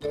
Hey,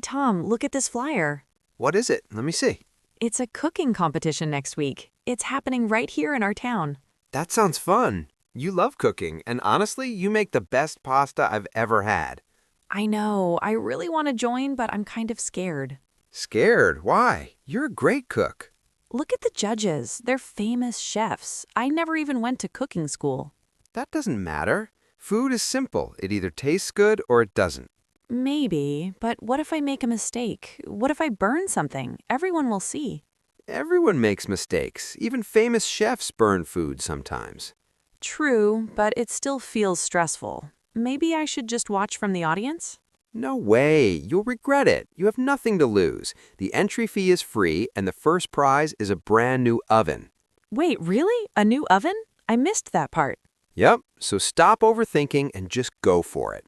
Tom, look at this flyer. What is it? Let me see. It's a cooking competition next week. It's happening right here in our town. That sounds fun. You love cooking, and honestly, you make the best pasta I've ever had. I know, I really want to join, but I'm kind of scared. Scared? Why? You're a great cook. Look at the judges. They're famous chefs. I never even went to cooking school. That doesn't matter. Food is simple. It either tastes good or it doesn't. Maybe, but what if I make a mistake? What if I burn something? Everyone will see. Everyone makes mistakes. Even famous chefs burn food sometimes. True, but it still feels stressful. Maybe I should just watch from the audience? No way. You'll regret it. You have nothing to lose. The entry fee is free, and the first prize is a brand new oven. Wait, really? A new oven? I missed that part. Yep, so stop overthinking and just go for it.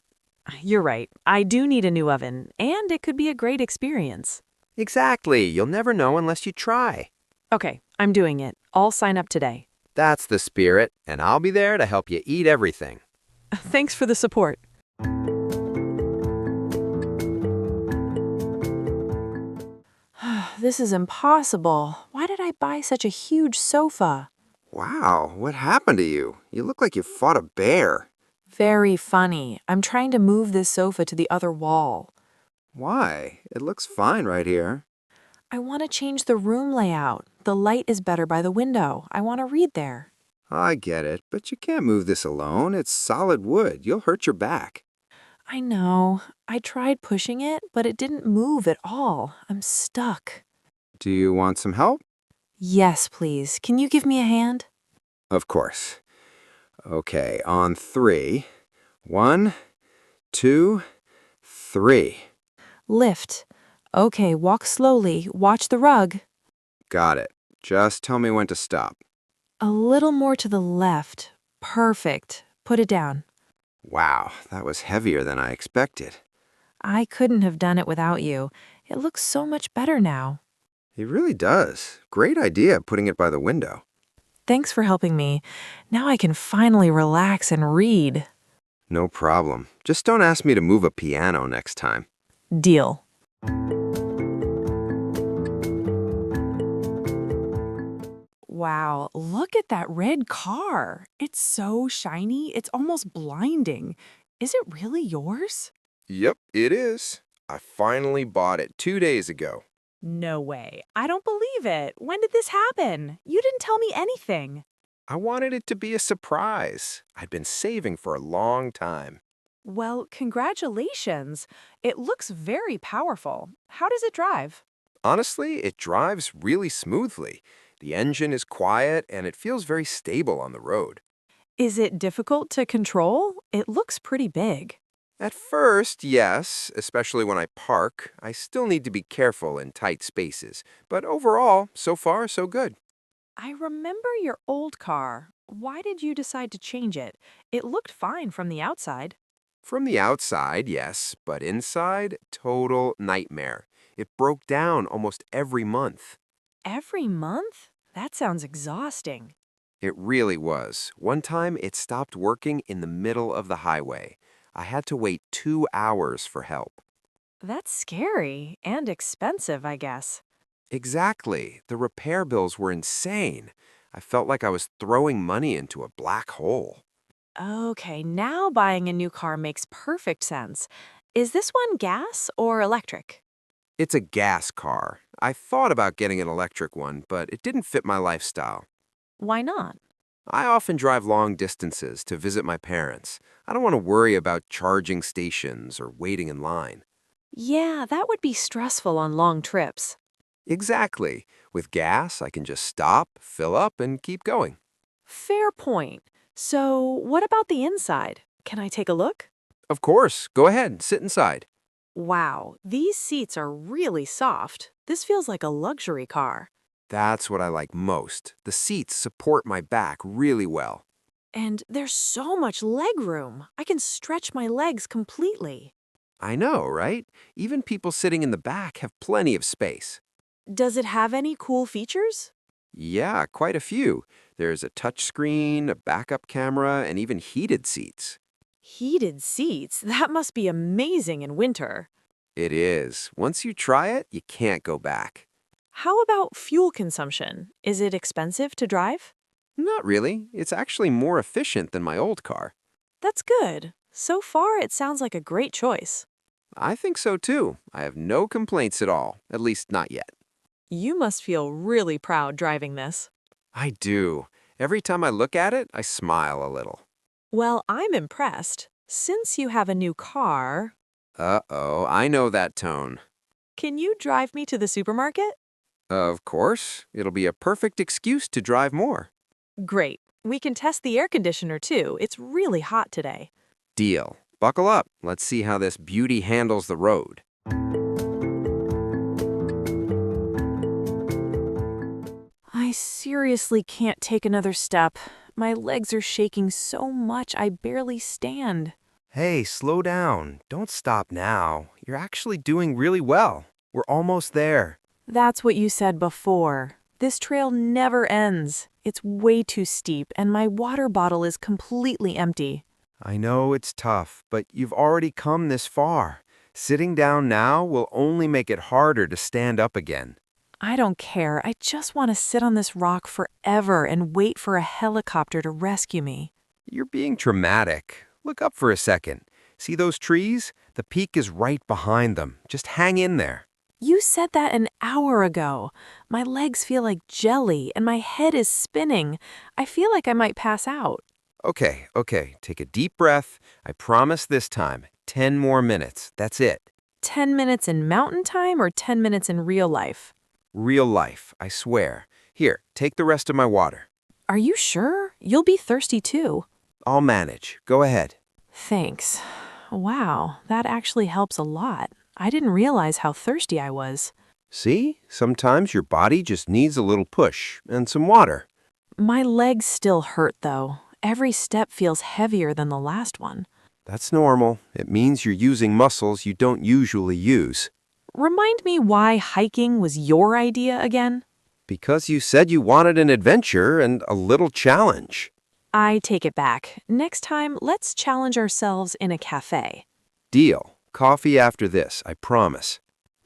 You're right. I do need a new oven, and it could be a great experience. Exactly. You'll never know unless you try. Okay, I'm doing it. I'll sign up today. That's the spirit, and I'll be there to help you eat everything. Thanks for the support. This is impossible. Why did I buy such a huge sofa? Wow, what happened to you? You look like you fought a bear. Very funny. I'm trying to move this sofa to the other wall. Why? It looks fine right here. I want to change the room layout. The light is better by the window. I want to read there. I get it, but you can't move this alone. It's solid wood. You'll hurt your back. I know. I tried pushing it, but it didn't move at all. I'm stuck. Do you want some help? Yes, please. Can you give me a hand? Of course. Okay, on 3. 1, 2, 3. Lift. Okay, walk slowly. Watch the rug. Got it. Just tell me when to stop. A little more to the left. Perfect. Put it down. Wow, that was heavier than I expected. I couldn't have done it without you. It looks so much better now. It really does. Great idea putting it by the window. Thanks for helping me. Now I can finally relax and read. No problem. Just don't ask me to move a piano next time. Deal. Wow, look at that red car. It's so shiny, it's almost blinding. Is it really yours? Yep, it is. I finally bought it 2 days ago. No way. I don't believe it. When did this happen? You didn't tell me anything. I wanted it to be a surprise. I'd been saving for a long time. Well, congratulations. It looks very powerful. How does it drive? Honestly, it drives really smoothly. The engine is quiet and it feels very stable on the road. Is it difficult to control? It looks pretty big. At first, yes, especially when I park. I still need to be careful in tight spaces. But overall, so far, so good. I remember your old car. Why did you decide to change it? It looked fine from the outside. From the outside, yes, but inside, total nightmare. It broke down almost every month. Every month? That sounds exhausting. It really was. One time, it stopped working in the middle of the highway. I had to wait 2 hours for help. That's scary and expensive, I guess. Exactly. The repair bills were insane. I felt like I was throwing money into a black hole. Okay, now buying a new car makes perfect sense. Is this one gas or electric? It's a gas car. I thought about getting an electric one, but it didn't fit my lifestyle. Why not? I often drive long distances to visit my parents. I don't want to worry about charging stations or waiting in line. Yeah, that would be stressful on long trips. Exactly. With gas, I can just stop, fill up, and keep going. Fair point. So, what about the inside? Can I take a look? Of course. Go ahead, sit inside. Wow, these seats are really soft. This feels like a luxury car. That's what I like most. The seats support my back really well. And there's so much leg room. I can stretch my legs completely. I know, right? Even people sitting in the back have plenty of space. Does it have any cool features? Yeah, quite a few. There's a touchscreen, a backup camera, and even heated seats. Heated seats? That must be amazing in winter. It is. Once you try it, you can't go back. How about fuel consumption? Is it expensive to drive? Not really. It's actually more efficient than my old car. That's good. So far, it sounds like a great choice. I think so too. I have no complaints at all, at least not yet. You must feel really proud driving this. I do. Every time I look at it, I smile a little. Well, I'm impressed. Since you have a new car, Uh-oh, I know that tone. can you drive me to the supermarket? Of course, it'll be a perfect excuse to drive more. Great. We can test the air conditioner too. It's really hot today. Deal. Buckle up. Let's see how this beauty handles the road. I seriously can't take another step. My legs are shaking so much I barely stand. Hey, slow down. Don't stop now. You're actually doing really well. We're almost there. That's what you said before. This trail never ends. It's way too steep, and my water bottle is completely empty. I know it's tough, but you've already come this far. Sitting down now will only make it harder to stand up again. I don't care. I just want to sit on this rock forever and wait for a helicopter to rescue me. You're being dramatic. Look up for a second. See those trees? The peak is right behind them. Just hang in there. You said that an hour ago. My legs feel like jelly, and my head is spinning. I feel like I might pass out. Okay. Take a deep breath. I promise this time. 10 more minutes. That's it. 10 minutes in mountain time or 10 minutes in real life? Real life, I swear. Here, take the rest of my water. Are you sure? You'll be thirsty too. I'll manage. Go ahead. Thanks. Wow, that actually helps a lot. I didn't realize how thirsty I was. See? Sometimes your body just needs a little push and some water. My legs still hurt though. Every step feels heavier than the last one. That's normal. It means you're using muscles you don't usually use. Remind me why hiking was your idea again? Because you said you wanted an adventure and a little challenge. I take it back. Next time, let's challenge ourselves in a cafe. Deal. Coffee after this, I promise.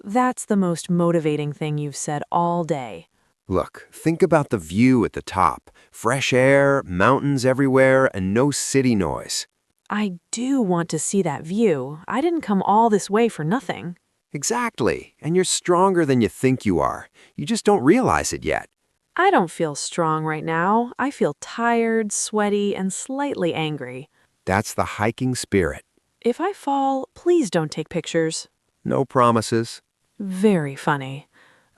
That's the most motivating thing you've said all day. Look, think about the view at the top. Fresh air, mountains everywhere, and no city noise. I do want to see that view. I didn't come all this way for nothing. Exactly. And you're stronger than you think you are. You just don't realize it yet. I don't feel strong right now. I feel tired, sweaty, and slightly angry. That's the hiking spirit. If I fall, please don't take pictures. No promises. Very funny.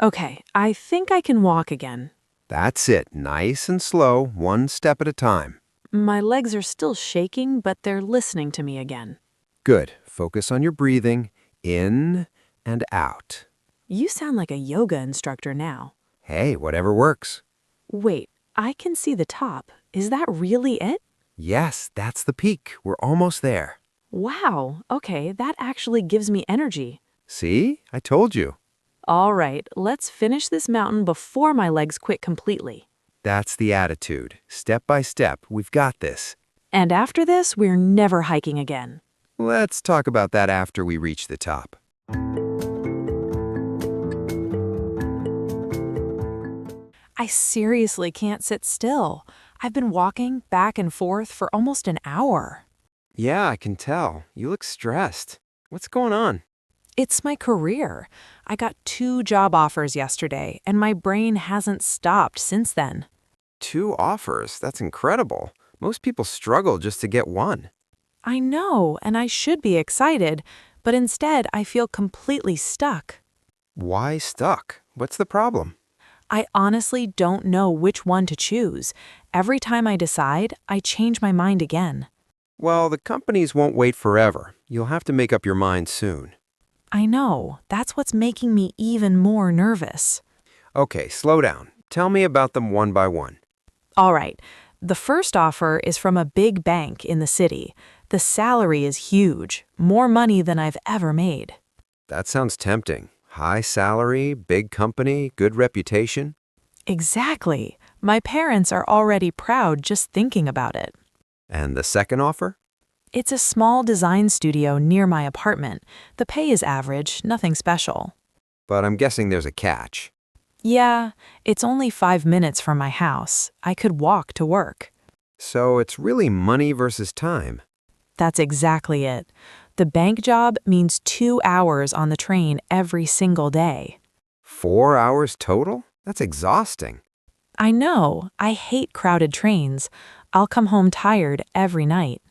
Okay, I think I can walk again. That's it. Nice and slow, one step at a time. My legs are still shaking, but they're listening to me again. Good. Focus on your breathing. In and out. You sound like a yoga instructor now. Hey, whatever works. Wait, I can see the top. Is that really it? Yes, that's the peak. We're almost there. Wow, okay, that actually gives me energy. See? I told you. All right, let's finish this mountain before my legs quit completely. That's the attitude. Step by step, we've got this. And after this, we're never hiking again. Let's talk about that after we reach the top. I seriously can't sit still. I've been walking back and forth for almost an hour. Yeah, I can tell. You look stressed. What's going on? It's my career. I got 2 job offers yesterday, and my brain hasn't stopped since then. 2 offers? That's incredible. Most people struggle just to get one. I know, and I should be excited, but instead I feel completely stuck. Why stuck? What's the problem? I honestly don't know which one to choose. Every time I decide, I change my mind again. Well, the companies won't wait forever. You'll have to make up your mind soon. I know. That's what's making me even more nervous. Okay, slow down. Tell me about them one by one. All right. The first offer is from a big bank in the city. The salary is huge, more money than I've ever made. That sounds tempting. High salary, big company, good reputation. Exactly. My parents are already proud just thinking about it. And the second offer? It's a small design studio near my apartment. The pay is average, nothing special. But I'm guessing there's a catch. Yeah, it's only 5 minutes from my house. I could walk to work. So it's really money versus time. That's exactly it. The bank job means 2 hours on the train every single day. 4 hours total? That's exhausting. I know, I hate crowded trains. I'll come home tired every night.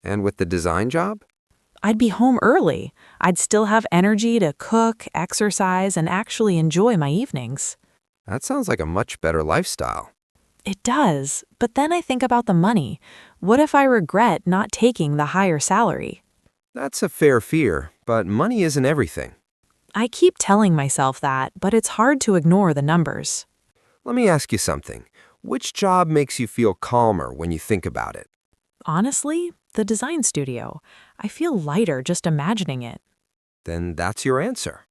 And with the design job? I'd be home early. I'd still have energy to cook, exercise, and actually enjoy my evenings. That sounds like a much better lifestyle. It does, but then I think about the money. What if I regret not taking the higher salary? That's a fair fear, but money isn't everything. I keep telling myself that, but it's hard to ignore the numbers. Let me ask you something. Which job makes you feel calmer when you think about it? Honestly, the design studio. I feel lighter just imagining it. Then that's your answer.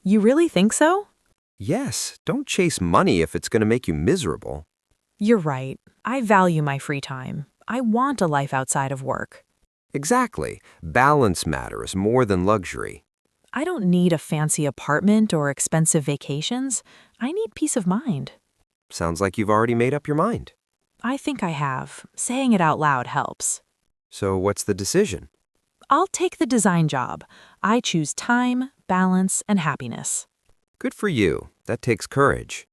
You really think so? Yes, don't chase money if it's going to make you miserable. You're right. I value my free time. I want a life outside of work. Exactly. Balance matters more than luxury. I don't need a fancy apartment or expensive vacations. I need peace of mind. Sounds like you've already made up your mind. I think I have. Saying it out loud helps. So what's the decision? I'll take the design job. I choose time, balance, and happiness. Good for you. That takes courage.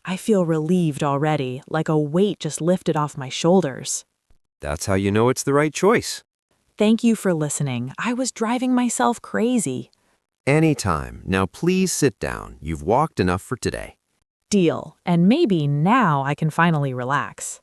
I feel relieved already, like a weight just lifted off my shoulders. That's how you know it's the right choice. Thank you for listening. I was driving myself crazy. Anytime. Now please sit down. You've walked enough for today. Deal. And maybe now I can finally relax.